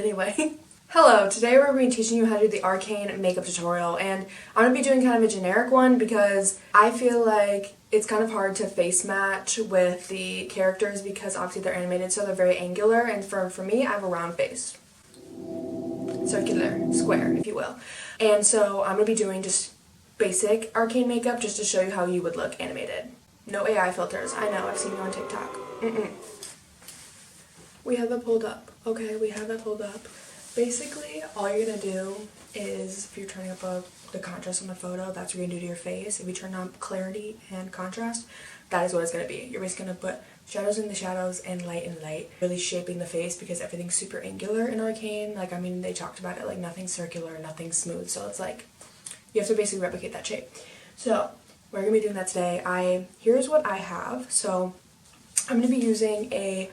Anyway. Hello, today we're going to be teaching you how to do the Arcane makeup tutorial, and I'm going to be doing kind of a generic one because I feel like it's kind of hard to face match with the characters because obviously they're animated, so they're very angular, and for me, I have a round face. Circular, square, if you will. And so I'm going to be doing just basic Arcane makeup just to show you how you would look animated. No AI filters. I know, I've seen you on TikTok. We have it pulled up. Okay, we have it pulled up. Basically, all you're going to do is, if you're turning up the contrast on the photo, that's what you're going to do to your face. If you turn on clarity and contrast, that is what it's going to be. You're basically going to put shadows in the shadows and light in light, really shaping the face because everything's super angular in Arcane. Like, I mean, they talked about it, like, nothing's circular, nothing's smooth, so it's like, you have to basically replicate that shape. So, we're going to be doing that today. Here's what I have. So, I'm going to be using a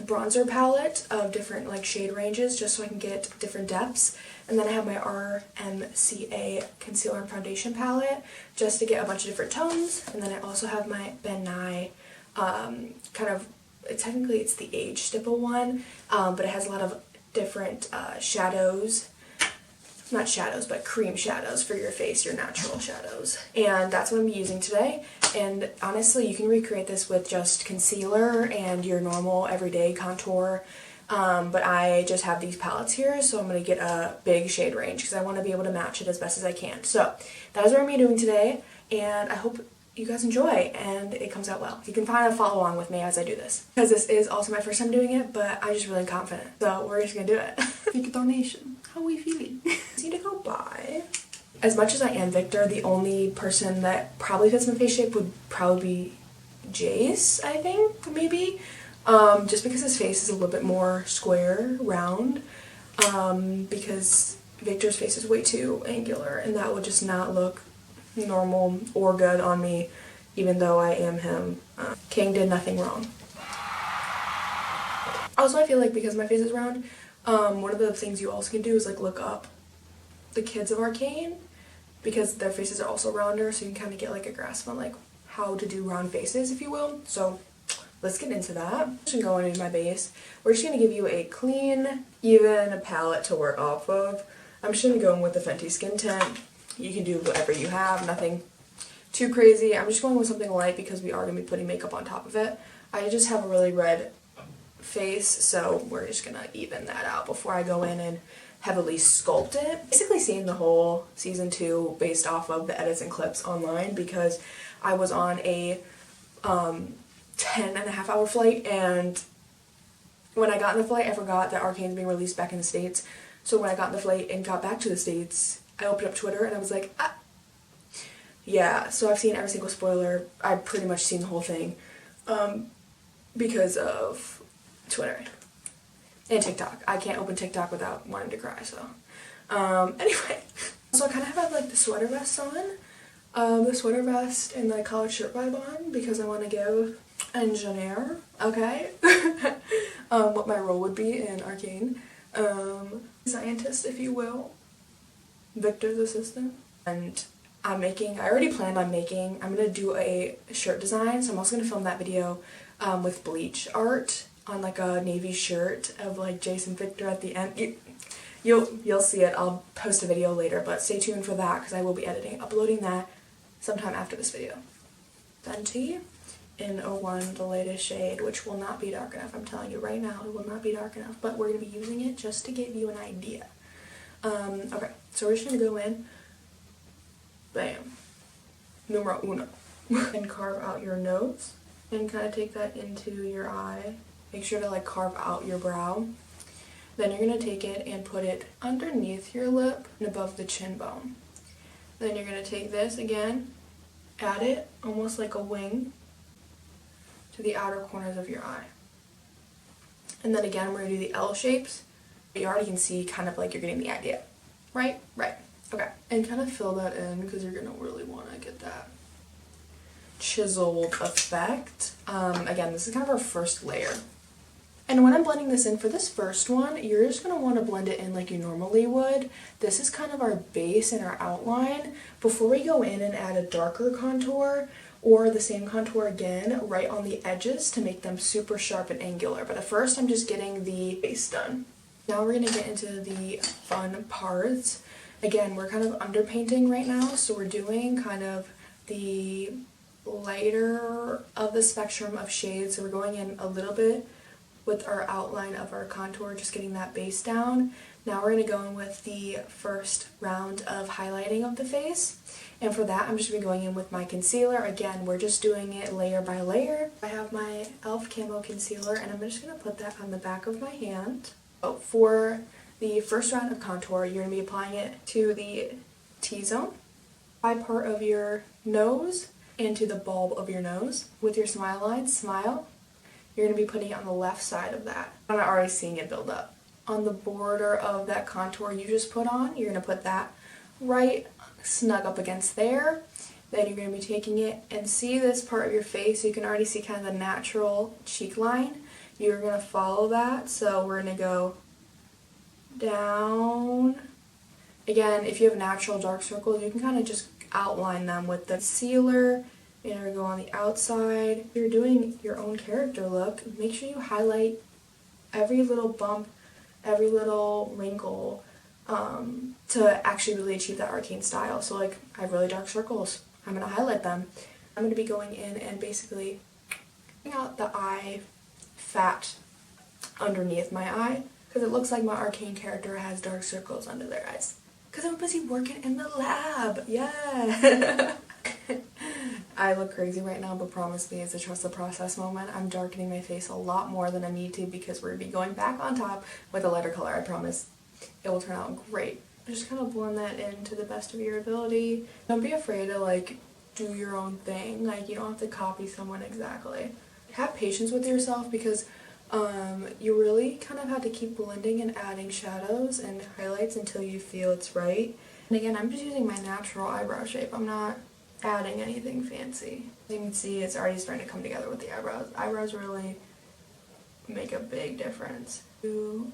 bronzer palette of different like shade ranges just so I can get different depths, and then I have my RMCA concealer and foundation palette just to get a bunch of different tones, and then I also have my Ben Nye technically it's the age stipple one, but it has a lot of different shadows. Not shadows, but cream shadows for your face, your natural shadows. And that's what I'm using today. And honestly, you can recreate this with just concealer and your normal everyday contour. But I just have these palettes here, so I'm going to get a big shade range because I want to be able to match it as best as I can. So that is what I'm going to be doing today, and I hope you guys enjoy and it comes out well. You can kind of follow along with me as I do this, because this is also my first time doing it, but I'm just really confident. So we're just going to do it. Make a donation. How are we feeling? Need to go by. As much as I am Victor, the only person that probably fits my face shape would probably be Jace, I think, maybe. Just because his face is a little bit more square, round, because Victor's face is way too angular, and that would just not look normal or good on me, even though I am him. King did nothing wrong. Also, I feel like because my face is round, one of the things you also can do is like look up the kids of Arcane, because their faces are also rounder, so you can kind of get like a grasp on like how to do round faces, if you will. So let's get into that. I'm just going into my base. We're just going to give you a clean, even palette to work off of. I'm just going to go in with the Fenty Skin Tint. You can do whatever you have, nothing too crazy. I'm just going with something light because we are going to be putting makeup on top of it. I just have a really red face, so we're just going to even that out before I go in and heavily sculpt it. Basically seeing the whole season 2 based off of the edits and clips online because I was on a 10.5-hour flight, and when I got in the flight I forgot that Arcane's being released back in the States. So when I got in the flight and got back to the States, I opened up Twitter and I was like, ah! Yeah, so I've seen every single spoiler. I've pretty much seen the whole thing because of Twitter. And TikTok. I can't open TikTok without wanting to cry, so. Anyway. So I kind of have like the sweater vest on. The sweater vest and the collared shirt vibe on because I want to give engineer, okay, what my role would be in Arcane. Scientist, if you will. Victor's assistant. And I already planned on making, I'm going to do a shirt design, so I'm also going to film that video with bleach art on like a navy shirt of like Jason Victor at the end. You'll see it. I'll post a video later, but stay tuned for that because I will be uploading that sometime after this video. Fenty in 01, the latest shade, which will not be dark enough. I'm telling you right now, it will not be dark enough, but we're going to be using it just to give you an idea. Okay, so we're just going to go in, bam, numero uno, and carve out your nose, and kind of take that into your eye. Make sure to like carve out your brow. Then you're going to take it and put it underneath your lip and above the chin bone. Then you're going to take this again, add it almost like a wing to the outer corners of your eye. And then again, we're going to do the L shapes. You already can see kind of like you're getting the idea. Right? Right. Okay. And kind of fill that in because you're going to really want to get that chiseled effect. Again, this is kind of our first layer. And when I'm blending this in for this first one, you're just going to want to blend it in like you normally would. This is kind of our base and our outline before we go in and add a darker contour or the same contour again right on the edges to make them super sharp and angular. But at first I'm just getting the base done. Now we're going to get into the fun parts. Again, we're kind of underpainting right now, so we're doing kind of the lighter of the spectrum of shades. So we're going in a little bit with our outline of our contour, just getting that base down. Now we're going to go in with the first round of highlighting of the face. And for that, I'm just going to be going in with my concealer. Again, we're just doing it layer by layer. I have my e.l.f. Camo Concealer, and I'm just going to put that on the back of my hand. For the first round of contour, you're going to be applying it to the T-zone, high part of your nose, and to the bulb of your nose. With your smile line, smile. You're going to be putting it on the left side of that. I'm already seeing it build up. On the border of that contour you just put on, you're going to put that right snug up against there. Then you're going to be taking it and see this part of your face. You can already see kind of the natural cheek line. You're going to follow that. So we're going to go down. Again, if you have natural dark circles, you can kind of just outline them with the concealer. You're going to go on the outside. If you're doing your own character look, make sure you highlight every little bump, every little wrinkle, to actually really achieve that Arcane style. So like, I have really dark circles. I'm going to highlight them. I'm going to be going in and basically taking out the eye fat underneath my eye, because it looks like my Arcane character has dark circles under their eyes. Because I'm busy working in the lab. Yeah. I look crazy right now, but promise me it's a trust the process moment. I'm darkening my face a lot more than I need to because we're going to be going back on top with a lighter color. I promise it will turn out great. Just kind of blend that in to the best of your ability. Don't be afraid to like do your own thing. Like, you don't have to copy someone exactly. Have patience with yourself because you really kind of have to keep blending and adding shadows and highlights until you feel it's right. And again, I'm just using my natural eyebrow shape. I'm not adding anything fancy. As you can see, it's already starting to come together with the eyebrows. Eyebrows really make a big difference. Do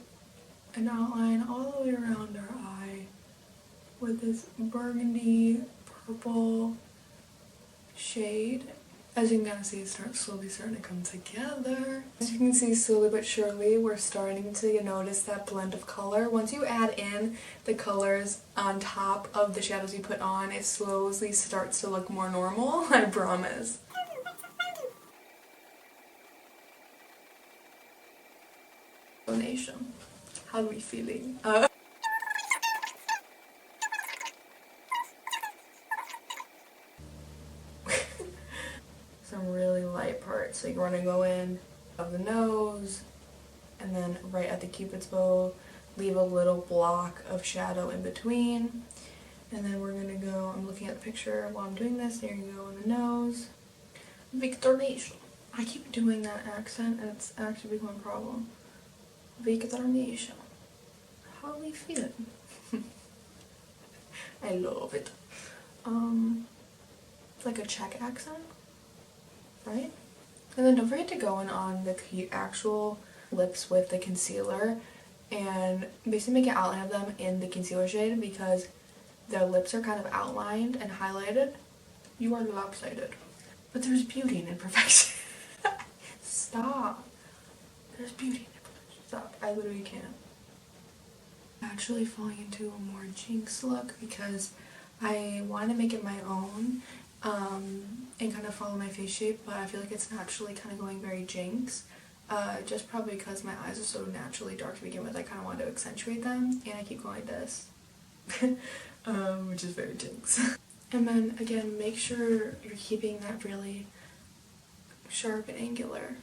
an outline all the way around our eye with this burgundy purple shade. As you can kind of see, it's slowly starting to come together. As you can see, slowly but surely, we're starting to notice that blend of color. Once you add in the colors on top of the shadows you put on, it slowly starts to look more normal, I promise. Donation. How are we feeling? Some really light parts. So you're going to go in of the nose, and then right at the cupid's bow, leave a little block of shadow in between. And then we're going to go, I'm looking at the picture while I'm doing this, there you go on the nose. VIKTOR. I keep doing that accent and it's actually become a problem. VIKTOR. How are we feeling? I love it. It's like a Czech accent, right? And then don't forget to go in on the actual lips with the concealer and basically make an outline of them in the concealer shade because their lips are kind of outlined and highlighted. You are lopsided. But there's beauty in imperfection. Stop. There's beauty in imperfection. Stop. I literally can't. Actually falling into a more Jinx look because I want to make it my own and kind of follow my face shape, but I feel like it's naturally kind of going very Jinx. Just probably because my eyes are so naturally dark to begin with, I kind of want to accentuate them, and I keep going like this. Which is very Jinx. And then again, make sure you're keeping that really sharp and angular.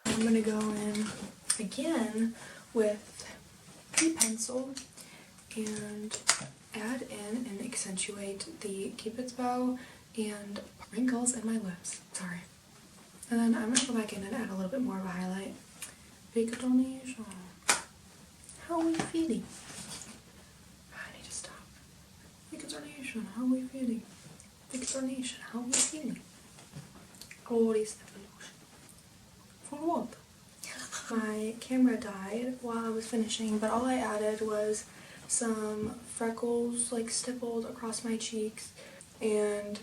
I'm going to go in again with the pencil and add in and accentuate the cupid's bow and wrinkles in my lips. Sorry. And then I'm going to go back in and add a little bit more of a highlight. VIKTOR. How are we feeling? I need to stop. VIKTOR. How are we feeling? VIKTOR. How are we feeling? What is the solution? For what? My camera died while I was finishing, but all I added was some freckles like stippled across my cheeks, and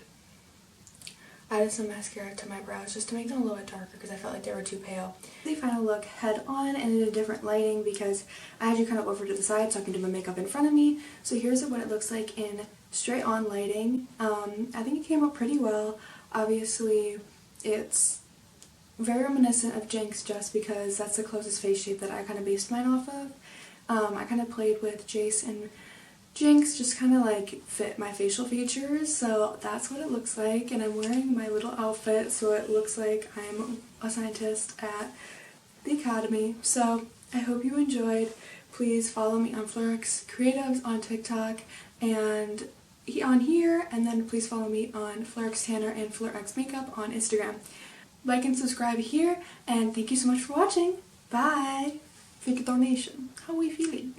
added some mascara to my brows just to make them a little bit darker because I felt like they were too pale. The final look head on and in a different lighting because I had you kind of over to the side so I can do my makeup in front of me. So here's what it looks like in straight on lighting. I think it came out pretty well. Obviously it's very reminiscent of Jinx just because that's the closest face shape that I kind of based mine off of. I kind of played with Jace and Jinx, just kind of like fit my facial features, so that's what it looks like. And I'm wearing my little outfit so it looks like I'm a scientist at the academy. So I hope you enjoyed. Please follow me on fleurxcreatives on TikTok and on here, and then please follow me on fleurxtanner and fleurxmakeup on Instagram. Like and subscribe here, and thank you so much for watching. Bye! VIKTOR Nation, how are we feeling?